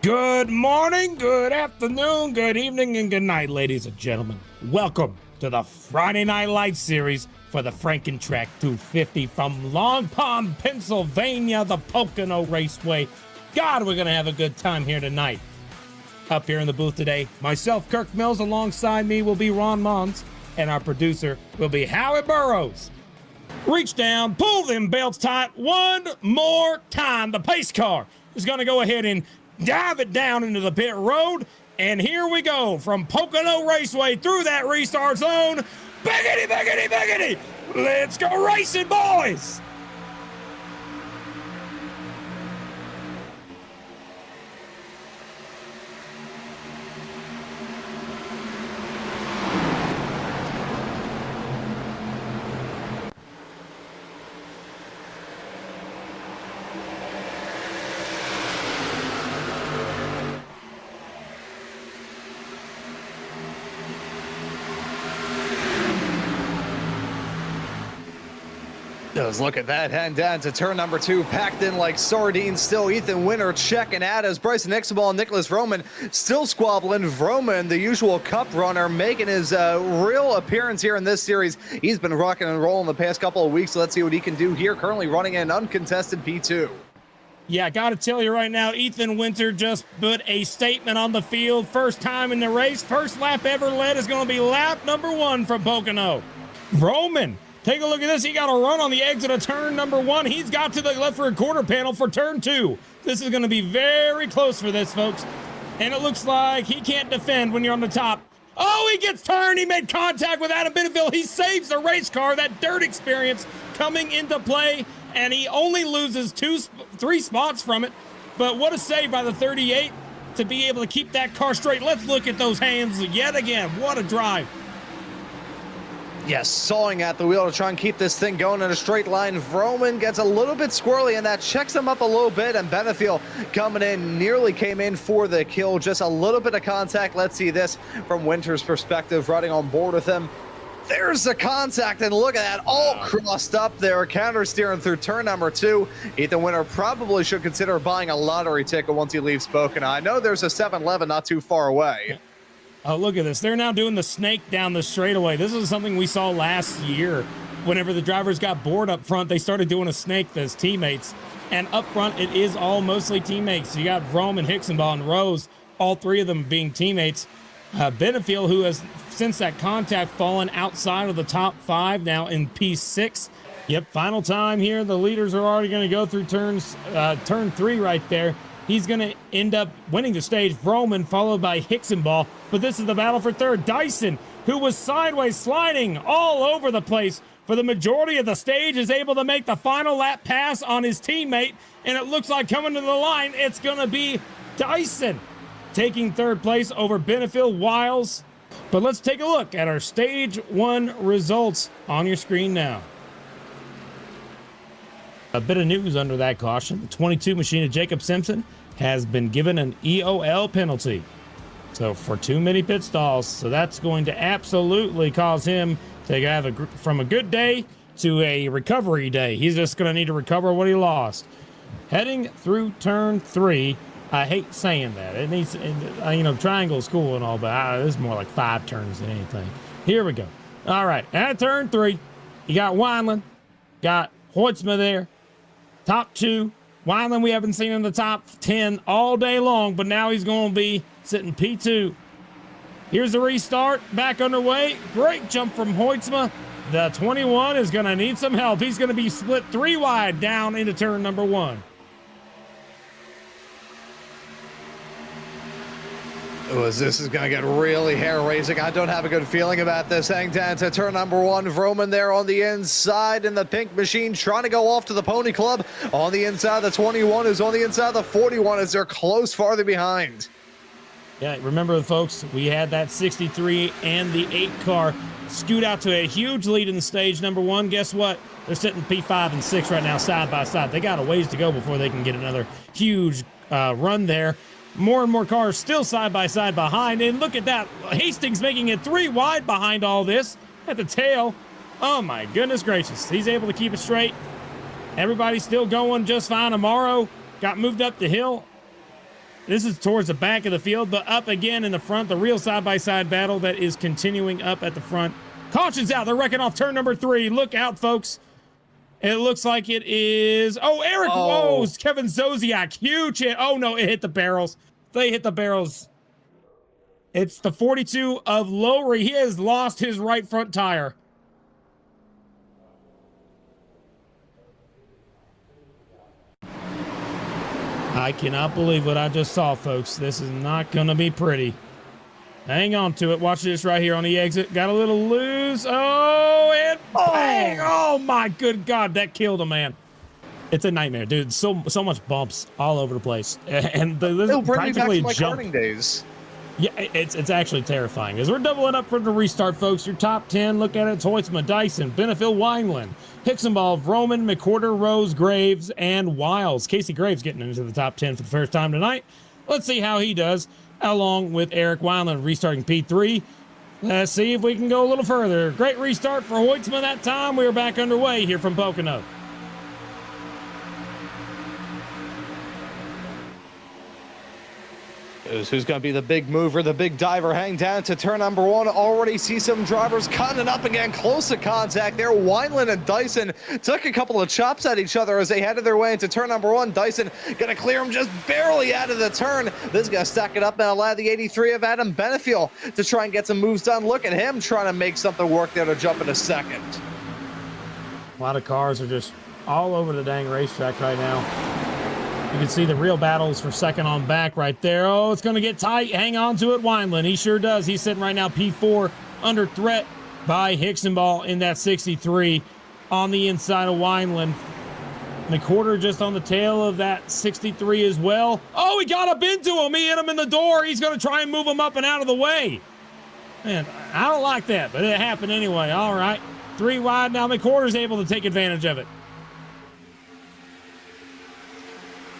Good morning, good afternoon, good evening, and good night, ladies and gentlemen. Welcome to the Friday Night Lights series for the Franken-Track 250 from Long Pond, Pennsylvania, the Pocono Raceway. God, we're going to have a good time here tonight. Up here in the booth today, myself, Kirk Mills, alongside me will be Ron Mons, and our producer will be Howie Burrows. Reach down, pull them belts tight one more time. The pace car is going to go ahead and dive it down into the pit road, and here we go from Pocono Raceway through that restart zone. Biggity, biggity, biggity! Let's go racing, boys! Look at that, heading down to turn number 2, packed in like sardines still. Ethan Winter checking out as Bryson Ixabal and Nicholas Vroman still squabbling. Vroman, the usual cup runner, making his real appearance here in this series. He's been rocking and rolling the past couple of weeks, so let's see what he can do here. Currently running an uncontested P2. Yeah, I got to tell you right now, Ethan Winter just put a statement on the field. First time in the race, first lap ever led is going to be lap number 1 from Pocono. Vroman, take a look at this. He got a run on the exit of turn number 1. He's got to the left rear quarter panel for turn 2. This is going to be very close for this, folks. And it looks like he can't defend when you're on the top. Oh, he gets turned. He made contact with Adam Benefield. He saves the race car. That dirt experience coming into play. And he only loses 3 spots from it. But what a save by the 38 to be able to keep that car straight. Let's look at those hands yet again. What a drive. Yes, sawing at the wheel to try and keep this thing going in a straight line. Vroman gets a little bit squirrely, and that checks him up a little bit, and Benefield coming in, nearly came in for the kill. Just a little bit of contact. Let's see this from Winter's perspective, riding on board with him. There's the contact, and look at that, all crossed up there, counter steering through turn number 2. Ethan Winter probably should consider buying a lottery ticket once he leaves Pocono. I know there's a 7-Eleven not too far away. Oh, look at this. They're now doing the snake down the straightaway. This is something we saw last year. Whenever the drivers got bored up front, they started doing a snake as teammates. And up front, it is all mostly teammates. You got Vroman, Hicksonball, and Rose, all 3 of them being teammates. Benefield, who has, since that contact, fallen outside of the top 5, now in P6. Yep, final time here. The leaders are already going to go through turn 3 right there. He's going to end up winning the stage. Vroman, followed by Hicksonball. But this is the battle for third. Dyson, who was sideways sliding all over the place for the majority of the stage, is able to make the final lap pass on his teammate. And it looks like coming to the line, it's going to be Dyson taking third place over Benefield Wiles. But let's take a look at our stage 1 results on your screen now. A bit of news under that caution. The 22 machine of Jacob Simpson has been given an EOL penalty. So for too many pit stalls. So that's going to absolutely cause him to have from a good day to a recovery day. He's just going to need to recover what he lost. Heading through turn 3. I hate saying that. It needs, triangle is cool and all, but this is more like 5 turns than anything. Here we go. All right, at turn 3, you got Wineland, got Hoytsma there. Top 2. Wineland we haven't seen in the top 10 all day long, but now he's going to be sitting P2. Here's the restart. Back underway. Great jump from Hoytsma. The 21 is going to need some help. He's going to be split 3 wide down into turn number 1. This is going to get really hair-raising. I don't have a good feeling about this. Hang down to turn number 1. Vroman there on the inside in the pink machine, trying to go off to the Pony Club. On the inside, the 21 is on the inside, the 41 as they're close farther behind. Yeah, remember, folks, we had that 63 and the 8 car scoot out to a huge lead in the stage number 1. Guess what? They're sitting P5 and 6 right now, side by side. They got a ways to go before they can get another huge run there. More and more cars still side by side behind. And look at that. Hastings making it 3 wide behind all this at the tail. Oh, my goodness gracious. He's able to keep it straight. Everybody's still going just fine. Amaro got moved up the hill. This is towards the back of the field, but up again in the front. The real side-by-side battle that is continuing up at the front. Caution's out. They're wrecking off turn number 3. Look out, folks. It looks like it is... Oh, Eric. Oh, whoa, Kevin Zosiak. Huge hit. Oh, no, it hit the barrels. They hit the barrels. It's the 42 of Lowry. He has lost his right front tire. I cannot believe what I just saw, folks. This is not going to be pretty. Hang on to it. Watch this right here on the exit. Got a little loose. Oh, and bang! Oh, my good God. That killed a man. It's a nightmare, dude. So much bumps all over the place. And it'll bring me back to my jump. karting days. Yeah, it's actually terrifying. As we're doubling up for the restart, folks, your top 10, look at it. It's Hoytsma, Dyson, Benefield, Wineland, Hicksonball, Roman, McWhorter, Rose, Graves, and Wiles. Casey Graves getting into the top 10 for the first time tonight. Let's see how he does, along with Eric Wineland restarting P3. Let's see if we can go a little further. Great restart for Hoytsma that time. We are back underway here from Pocono. Who's going to be the big mover, the big diver? Hang down to turn number 1. Already see some drivers cutting up again, close to contact there. Wineland and Dyson took a couple of chops at each other as they headed their way into turn number 1. Dyson going to clear him just barely out of the turn. This is going to stack it up and allow the 83 of Adam Benefield to try and get some moves done. Look at him trying to make something work there to jump in a second. A lot of cars are just all over the dang racetrack right now. You can see the real battles for second on back right there. Oh, it's going to get tight. Hang on to it, Wineland. He sure does. He's sitting right now P4 under threat by Hicksonball in that 63 on the inside of Wineland. McWhorter just on the tail of that 63 as well. Oh, he got up into him. He hit him in the door. He's going to try and move him up and out of the way. Man, I don't like that, but it happened anyway. All right. 3 wide. Now McWhorter's able to take advantage of it.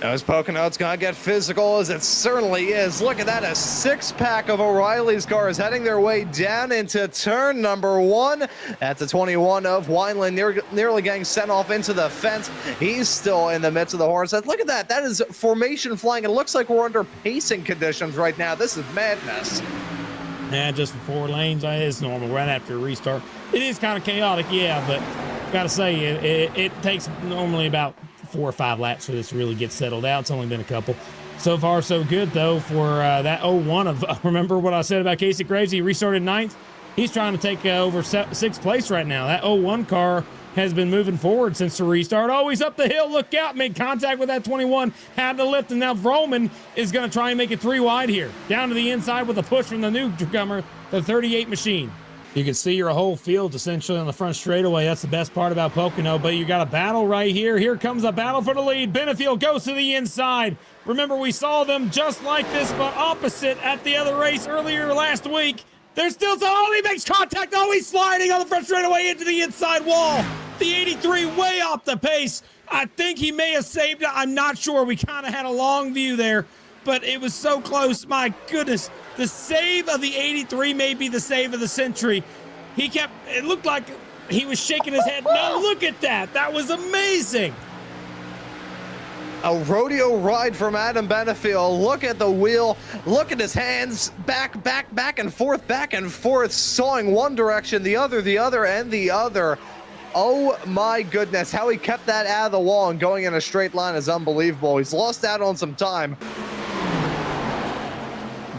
As Pocono, it's going to get physical, as it certainly is. Look at that, a 6-pack of O'Reilly's cars heading their way down into turn number 1. That's a 21 of Wineland, nearly getting sent off into the fence. He's still in the midst of the horns. Look at that. That is formation flying. It looks like we're under pacing conditions right now. This is madness. Yeah, just 4 lanes. It's normal right after a restart. It is kind of chaotic, yeah, but got to say, it takes normally about 4 or 5 laps for this to really get settled out. It's only been a couple. So far, so good, though, for that 01 of, remember what I said about Casey Graves? He restarted 9th. He's trying to take over 6th place right now. That 01 car has been moving forward since the restart. Oh, he's up the hill. Look out. Made contact with that 21. Had to lift, and now Vroman is going to try and make it 3 wide here. Down to the inside with a push from the newcomer, the 38 machine. You can see your whole field essentially on the front straightaway. That's the best part about Pocono, but you got a battle right here. Here comes a battle for the lead. Benefield goes to the inside. Remember, we saw them just like this, but opposite at the other race earlier last week. There's still some, oh, he makes contact. Oh, he's sliding on the front straightaway into the inside wall. The 83 way off the pace. I think he may have saved it. I'm not sure. We kind of had a long view there, but it was so close. My goodness. The save of the 83 may be the save of the century. It looked like he was shaking his head. No, look at that. That was amazing. A rodeo ride from Adam Benefield. Look at the wheel. Look at his hands. Back and forth, sawing one direction, the other, and the other. Oh my goodness. How he kept that out of the wall and going in a straight line is unbelievable. He's lost out on some time.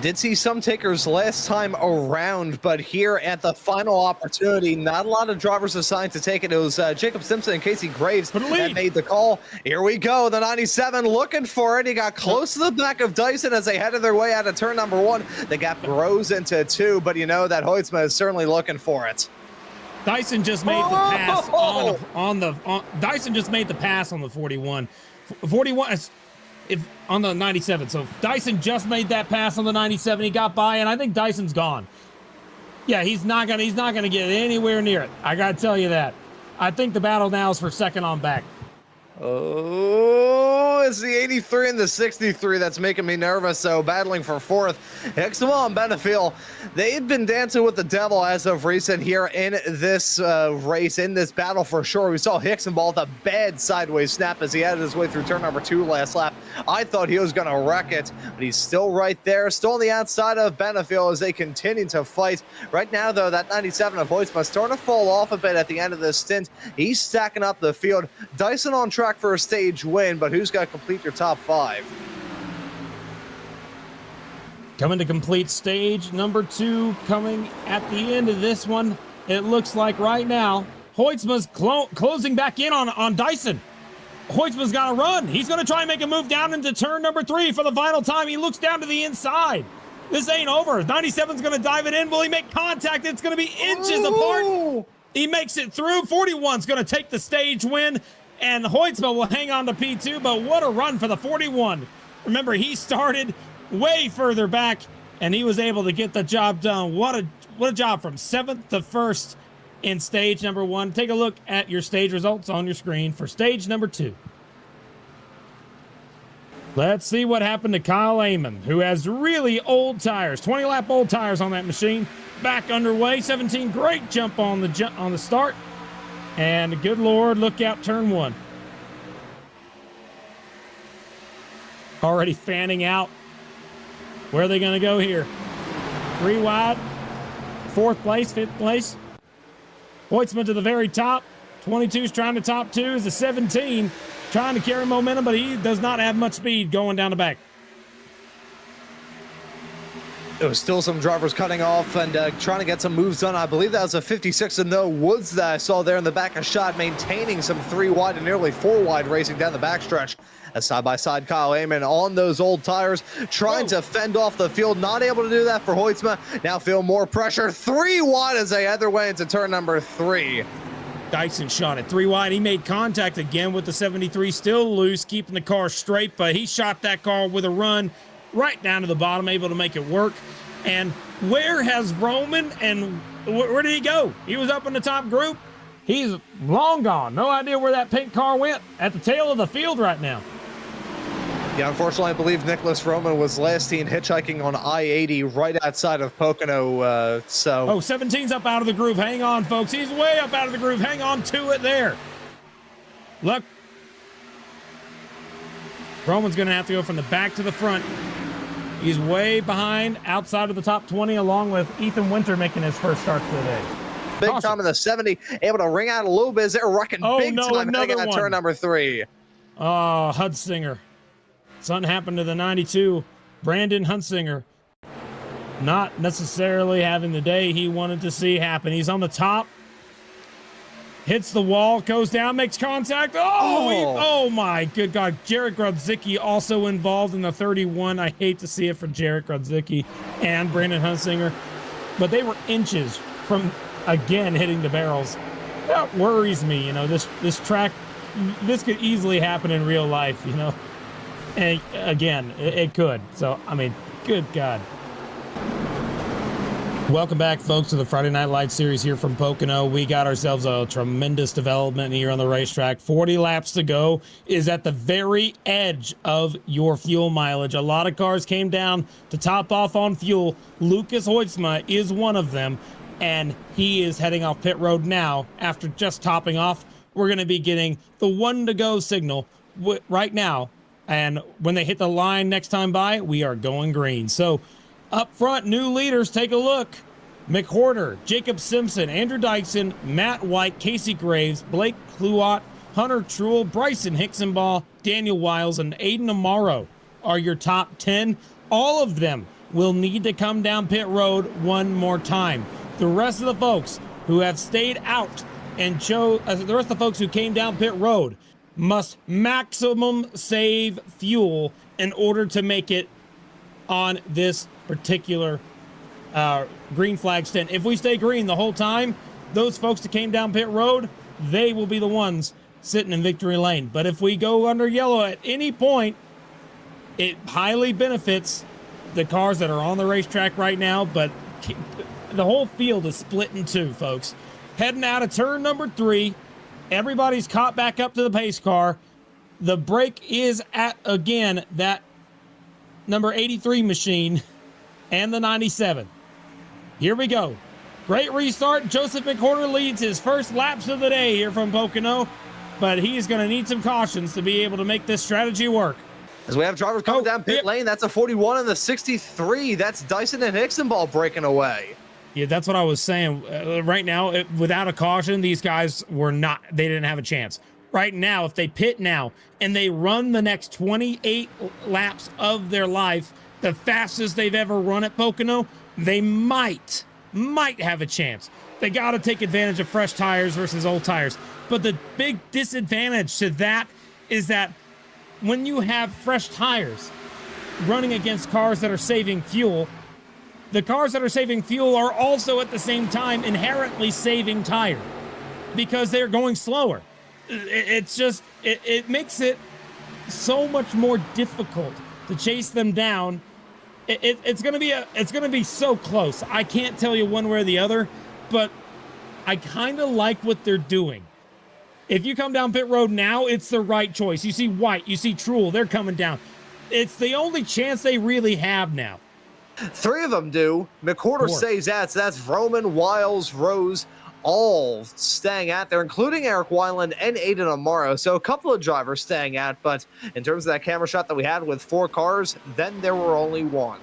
Did see some takers last time around, but here at the final opportunity, not a lot of drivers assigned to take it. It was Jacob Simpson and Casey Graves that made the call. Here we go, the 97 looking for it. He got close to the back of Dyson as they headed their way out of turn number 1. The gap grows into 2, but you know that Hoytsma is certainly looking for it. Dyson just made the pass Dyson just made the pass on the 41. 41 on the 97. So Dyson just made that pass on the 97. He got by, and I think Dyson's gone. Yeah, he's not gonna get anywhere near it. I gotta tell you that. I think the battle now is for second on back. Oh, it's the 83 and the 63 that's making me nervous. So battling for fourth, Hicksonball and Benefiel, they've been dancing with the devil as of recent here in this race, in this battle for sure. We saw Hicksonball with a bad sideways snap as he had his way through turn number 2 last lap. I thought he was going to wreck it, but he's still right there, still on the outside of Benefiel as they continue to fight. Right now, though, that 97 of Hoytsma starting to fall off a bit at the end of this stint. He's stacking up the field. Dyson on track for a stage win, but who's got to complete your top 5? Coming to complete stage number 2, coming at the end of this one. It looks like right now, Hoytsma's closing back in on Dyson. Hoytsma's got to run. He's going to try and make a move down into turn number 3 for the final time. He looks down to the inside. This ain't over. 97's going to dive it in. Will he make contact? It's going to be inches apart. He makes it through. 41's going to take the stage win, and Hoytsma will hang on to P2, but what a run for the 41. Remember, he started way further back, and he was able to get the job done. What a job from 7th to 1st in stage number 1. Take a look at your stage results on your screen for stage number 2. Let's see what happened to Kyle Amon, who has really old tires, 20-lap old tires on that machine. Back underway, 17, great jump on the start. And good Lord, look out turn 1. Already fanning out. Where are they going to go here? 3 wide, 4th place, 5th place. Hoytsma to the very top. 22's trying to top 2 is the 17. Trying to carry momentum, but he does not have much speed going down the back. There was still some drivers cutting off and trying to get some moves done. I believe that was a 56 in the woods that I saw there in the back of shot, maintaining some 3 wide and nearly 4 wide racing down the backstretch. A side-by-side Kyle Amon on those old tires, trying to fend off the field. Not able to do that for Hoytsma. Now feel more pressure. 3 wide as they head their way into turn number 3. Dyson shot it 3 wide. He made contact again with the 73, still loose, keeping the car straight, but he shot that car with a run right down to the bottom, able to make it work. And where has Roman, and where did he go? He was up in the top group. He's long gone. No idea where that pink car went. At the tail of the field right now. Yeah, unfortunately, I believe Nicholas Roman was last seen hitchhiking on I-80 right outside of Pocono. Oh, 17's up out of the groove. Hang on, folks. He's way up out of the groove. Hang on to it there. Look. Roman's going to have to go from the back to the front. He's way behind, outside of the top 20, along with Ethan Winter making his first start of the day. Big time in the 70, able to ring out a little bit as they're wrecking big time heading at turn number 3. Oh, Hudsinger. Something happened to the 92. Brandon Hunsinger. Not necessarily having the day he wanted to see happen. He's on the top. Hits the wall, goes down, makes contact. Oh my good God. Jarek Grodzicki also involved in the 31. I hate to see it for Jarek Grodzicki and Brandon Hunsinger. But they were inches from, again, hitting the barrels. That worries me, you know, this track, this could easily happen in real life, you know. And again, it could. So, I mean, good God. Welcome back, folks, to the Friday Night Lights series here from Pocono. We got ourselves a tremendous development here on the racetrack. 40 laps to go is at the very edge of your fuel mileage. A lot of cars came down to top off on fuel. Lucas Hoytsma is one of them, and he is heading off pit road now. After just topping off, we're going to be getting the 1 to go signal right now. And when they hit the line next time by, we are going green. So up front, new leaders, take a look. McWhorter, Jacob Simpson, Andrew Dyson, Matt White, Casey Graves, Blake Cluot, Hunter Truel, Bryson Hicksonball, Daniel Wiles, and Aiden Amaro are your top 10. All of them will need to come down pit road one more time. The rest of the folks who have stayed out and the rest of the folks who came down pit road must maximum save fuel in order to make it on this particular green flag stint. If we stay green the whole time, those folks that came down pit road, they will be the ones sitting in victory lane. But if we go under yellow at any point, it highly benefits the cars that are on the racetrack right now, but the whole field is split in two, folks. Heading out of turn number 3, everybody's caught back up to the pace car. The break is at, again, that number 83 machine and the 97. Here we go. Great restart. Joseph McWhorter leads his first laps of the day here from Pocono, but he's going to need some cautions to be able to make this strategy work. As we have drivers coming down pit lane, that's a 41 and the 63. That's Dyson and Hicksonball breaking away. Yeah, that's what I was saying. Right now, without a caution, these guys they didn't have a chance. Right now, if they pit now and they run the next 28 laps of their life, the fastest they've ever run at Pocono, they might have a chance. They got to take advantage of fresh tires versus old tires. But the big disadvantage to that is that when you have fresh tires running against cars that are saving fuel, the cars that are saving fuel are also at the same time inherently saving tire because they're going slower. It makes it so much more difficult to chase them down. It's gonna be so close. I can't tell you one way or the other, but I kind of like what they're doing. If you come down pit road now, it's the right choice. You see White, you see Truel, they're coming down. It's the only chance they really have now. 3 of them do. McWhorter saves that, so that's Roman, Wiles, Rose, all staying at there, including Eric Weiland and Aiden Amaro. So a couple of drivers staying at, but in terms of that camera shot that we had with 4 cars, then there were only 1.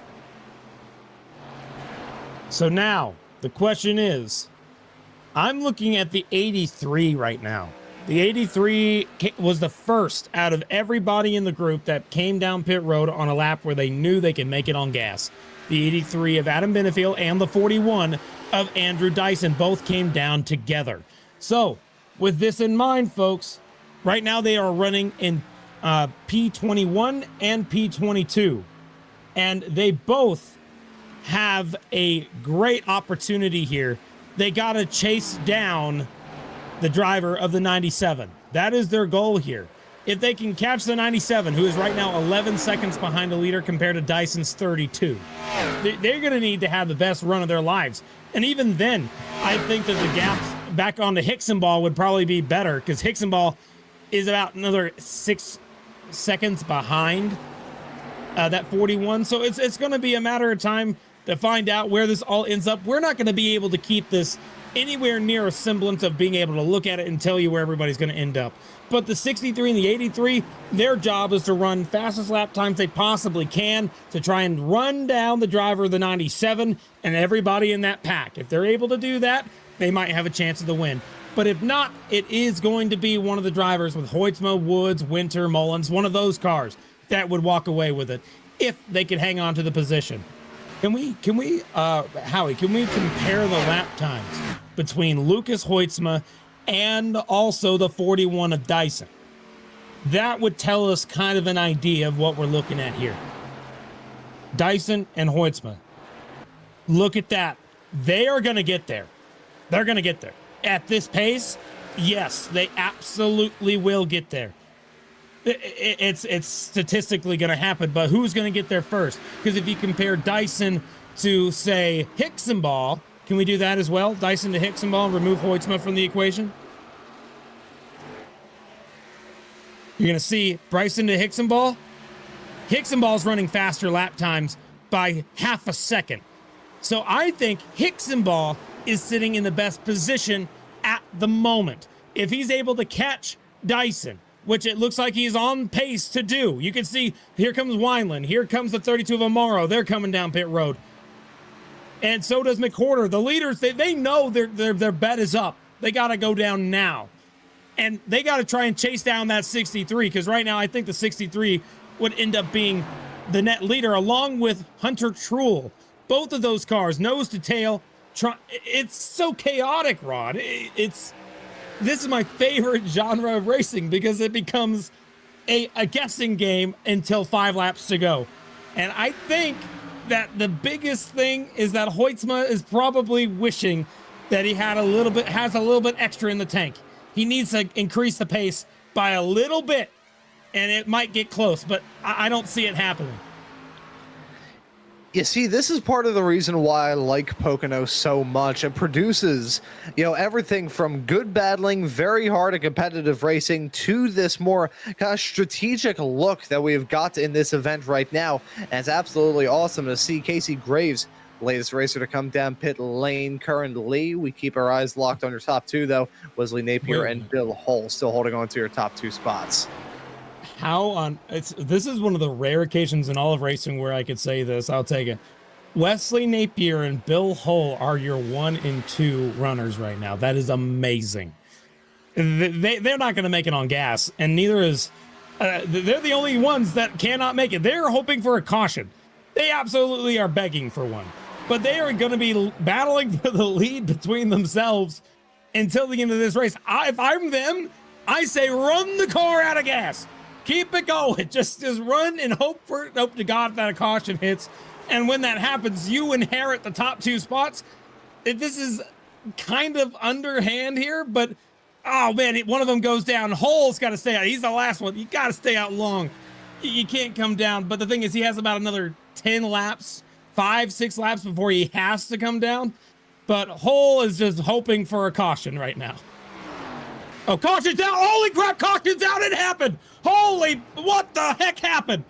So now the question is, I'm looking at the 83 right now. The 83 was the first out of everybody in the group that came down pit road on a lap where they knew they could make it on gas. The 83 of Adam Benefield and the 41 of Andrew Dyson both came down together. So with this in mind, folks, right now they are running in P21 and P22, and they both have a great opportunity here. They got to chase down the driver of the 97. That is their goal here. If they can catch the 97, who is right now 11 seconds behind the leader compared to Dyson's 32, they're going to need to have the best run of their lives. And even then, I think that the gap back onto Hicksonball would probably be better because Hicksonball is about another 6 seconds behind that 41. So it's going to be a matter of time to find out where this all ends up. We're not going to be able to keep this anywhere near a semblance of being able to look at it and tell you where everybody's going to end up. But the 63 and the 83, their job is to run fastest lap times they possibly can to try and run down the driver of the 97 and everybody in that pack. If they're able to do that, they might have a chance of the win. But if not, it is going to be one of the drivers with Hoytsma, Woods, Winter, Mullins, one of those cars that would walk away with it if they could hang on to the position. Howie, can we compare the lap times between Lucas Hoytsma and also the 41 of Dyson? That would tell us kind of an idea of what we're looking at here. Dyson and Hoytsma. Look at that. They are going to get there. They're going to get there. At this pace, yes, they absolutely will get there. It's statistically going to happen, but who's going to get there first? Because if you compare Dyson to, say, Hicksonball, can we do that as well? Dyson to Hicksonball, remove Hoytsma from the equation? You're going to see Bryson to Hicksonball. Hicksonball's running faster lap times by half a second. So I think Hicksonball is sitting in the best position at the moment. If he's able to catch Dyson, which it looks like he's on pace to do. You can see, here comes Wineland. Here comes the 32 of Amaro. They're coming down pit road. And so does McWhorter. The leaders, they know their bet is up. They got to go down now. And they got to try and chase down that 63, because right now I think the 63 would end up being the net leader along with Hunter Truel. Both of those cars, nose to tail. It's so chaotic, Rod. This is my favorite genre of racing because it becomes a guessing game until 5 laps to go. And I think that the biggest thing is that Hoytsma is probably wishing that he has a little bit extra in the tank. He needs to increase the pace by a little bit, and it might get close, but I don't see it happening. You see, this is part of the reason why I like Pocono so much. It produces, everything from good battling, very hard and competitive racing to this more kind of strategic look that we've got in this event right now. And it's absolutely awesome to see Casey Graves, latest racer to come down pit lane currently. We keep our eyes locked on your top two, though. Wesley Napier and Bill Hull still holding on to your top two spots. This is one of the rare occasions in all of racing where I could say this. I'll take it. Wesley Napier and Bill Hull are your 1 and 2 runners right now. That is amazing. They're not going to make it on gas, and neither is they're the only ones that cannot make it. They're hoping for a caution. They absolutely are begging for one, but they are going to be battling for the lead between themselves until the end of this race. If I'm them, I say run the car out of gas. Keep it going. Just run and hope to God that a caution hits. And when that happens, you inherit the top 2 spots. This is kind of underhand here, but oh man, one of them goes down. Hull's got to stay out. He's the last one. You got to stay out long. You can't come down. But the thing is, he has about another 10 laps, 5-6 laps before he has to come down. But Hull is just hoping for a caution right now. Oh, caution's out. Holy crap, caution's out. It happened. Holy, what the heck happened?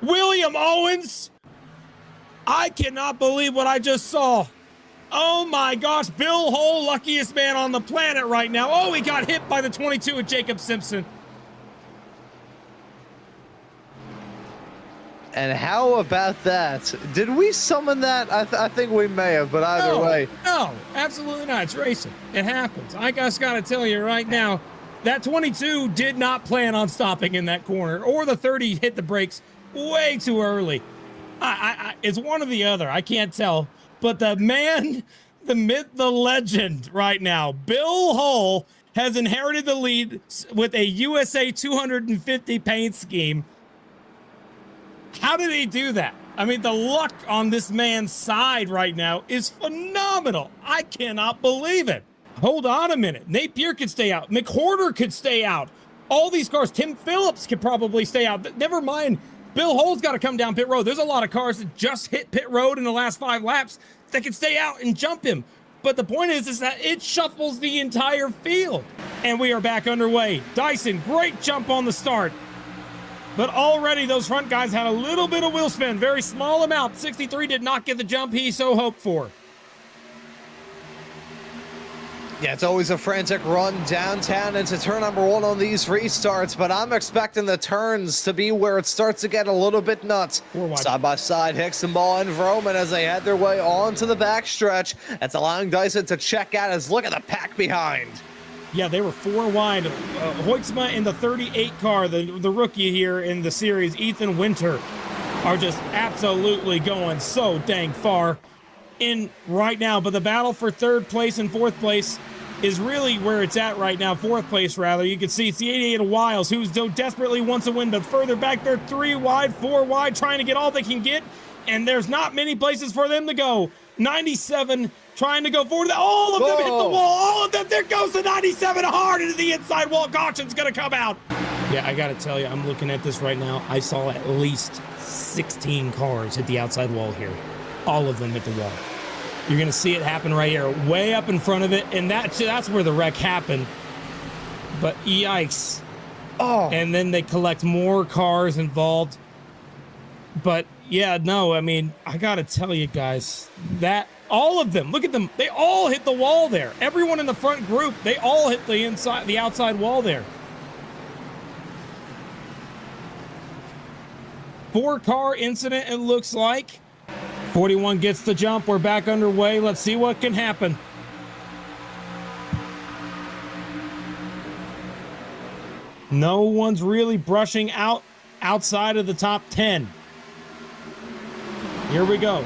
William Owens. I cannot believe what I just saw. Oh my gosh, Bill Hull, luckiest man on the planet right now. Oh, he got hit by the 22 of Jacob Simpson. And how about that? Did we summon that? I think we may have, but either way. No, absolutely not. It's racing. It happens. I just got to tell you right now, that 22 did not plan on stopping in that corner, or the 30 hit the brakes way too early. It's one or the other. I can't tell. But the man, the myth, the legend right now, Bill Hull has inherited the lead with a USA 250 paint scheme. How did he do that? I mean, the luck on this man's side right now is phenomenal. I cannot believe it. Hold on a minute. Napier could stay out. McWhorter could stay out. All these cars, Tim Phillips could probably stay out. Never mind, Bill Hull's got to come down pit road. There's a lot of cars that just hit pit road in the last 5 laps that can stay out and jump him. But the point is that it shuffles the entire field. And we are back underway. Dyson, great jump on the start. But already those front guys had a little bit of wheel spin, very small amount. 63 did not get the jump he so hoped for. Yeah, it's always a frantic run downtown into turn number 1 on these restarts, but I'm expecting the turns to be where it starts to get a little bit nuts. Side by side, Hicksonball and Vroman as they head their way onto the backstretch. That's allowing Dyson to check out as look at the pack behind. Yeah, they were 4 wide. Hoytsma in the 38 car, the rookie here in the series, Ethan Winter, are just absolutely going so dang far in right now. But the battle for 3rd place and 4th place is really where it's at right now. 4th place, rather. You can see it's the 88 of Wiles, who so desperately wants a win, but further back, they're 3 wide, 4 wide, trying to get all they can get, and there's not many places for them to go. 97 trying to go forward. All of them hit the wall. All of them. There goes the 97 hard into the inside wall. Caution's going to come out. Yeah, I got to tell you, I'm looking at this right now. I saw at least 16 cars hit the outside wall here. All of them hit the wall. You're going to see it happen right here, way up in front of it, and that's where the wreck happened. But yikes. Oh. And then they collect more cars involved. But yeah, no, I mean, I got to tell you guys, that all of them, look at them. They all hit the wall there. Everyone in the front group, they all hit the outside wall there. 4-car incident, it looks like. 41 gets the jump. We're back underway. Let's see what can happen. No one's really brushing outside of the top 10. Here we go.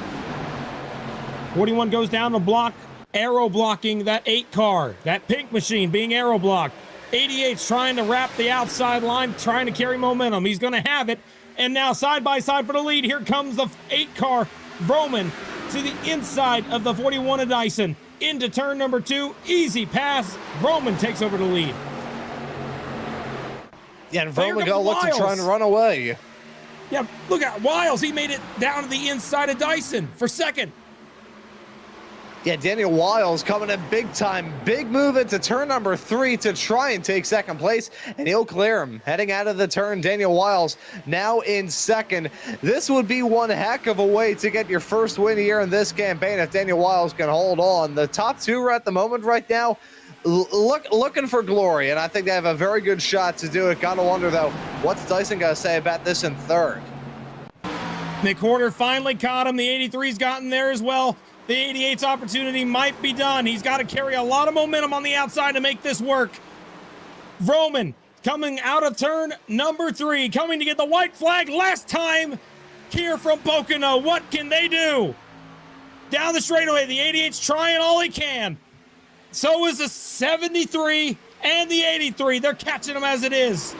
41 goes down the block, aero blocking that 8 car, that pink machine being aero blocked. 88's trying to wrap the outside line, trying to carry momentum. He's going to have it. And now side by side for the lead. Here comes the 8 car, Vroman, to the inside of the 41 of Dyson. Into turn number 2. Easy pass. Vroman takes over the lead. Yeah, and Vroman got looked to trying to run away. Yeah, look at Wiles. He made it down to the inside of Dyson for second. Yeah, Daniel Wiles coming in big time. Big move into turn number 3 to try and take second place, and he'll clear him. Heading out of the turn, Daniel Wiles now in second. This would be one heck of a way to get your first win here in this campaign if Daniel Wiles can hold on. The top 2 are at the moment right now looking for glory, and I think they have a very good shot to do it. Gotta wonder, though, what's Dyson got to say about this in third? Nick Horner finally caught him. The 83's gotten there as well. The 88's opportunity might be done. He's got to carry a lot of momentum on the outside to make this work. Vroman coming out of turn number 3, coming to get the white flag last time here from Pocono. What can they do? Down the straightaway, the 88's trying all he can. So is the 73 and the 83. They're catching him as it is.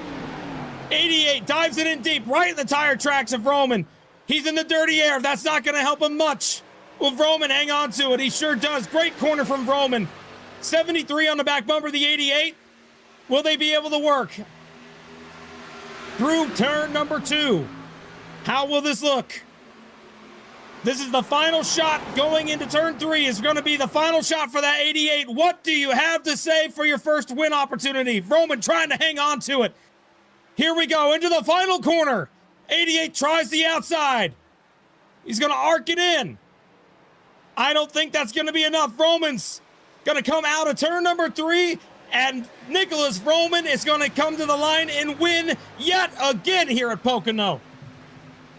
88 dives it in deep, right in the tire tracks of Roman. He's in the dirty air. That's not going to help him much. Will Vroman hang on to it? He sure does. Great corner from Vroman. 73 on the back bumper, the 88. Will they be able to work through turn number 2? How will this look? This is the final shot going into turn 3. Is going to be the final shot for that 88. What do you have to say for your first win opportunity? Vroman trying to hang on to it. Here we go into the final corner. 88 tries the outside. He's going to arc it in. I don't think that's going to be enough. Roman's going to come out of turn number 3, and Nicholas Roman is going to come to the line and win yet again here at Pocono.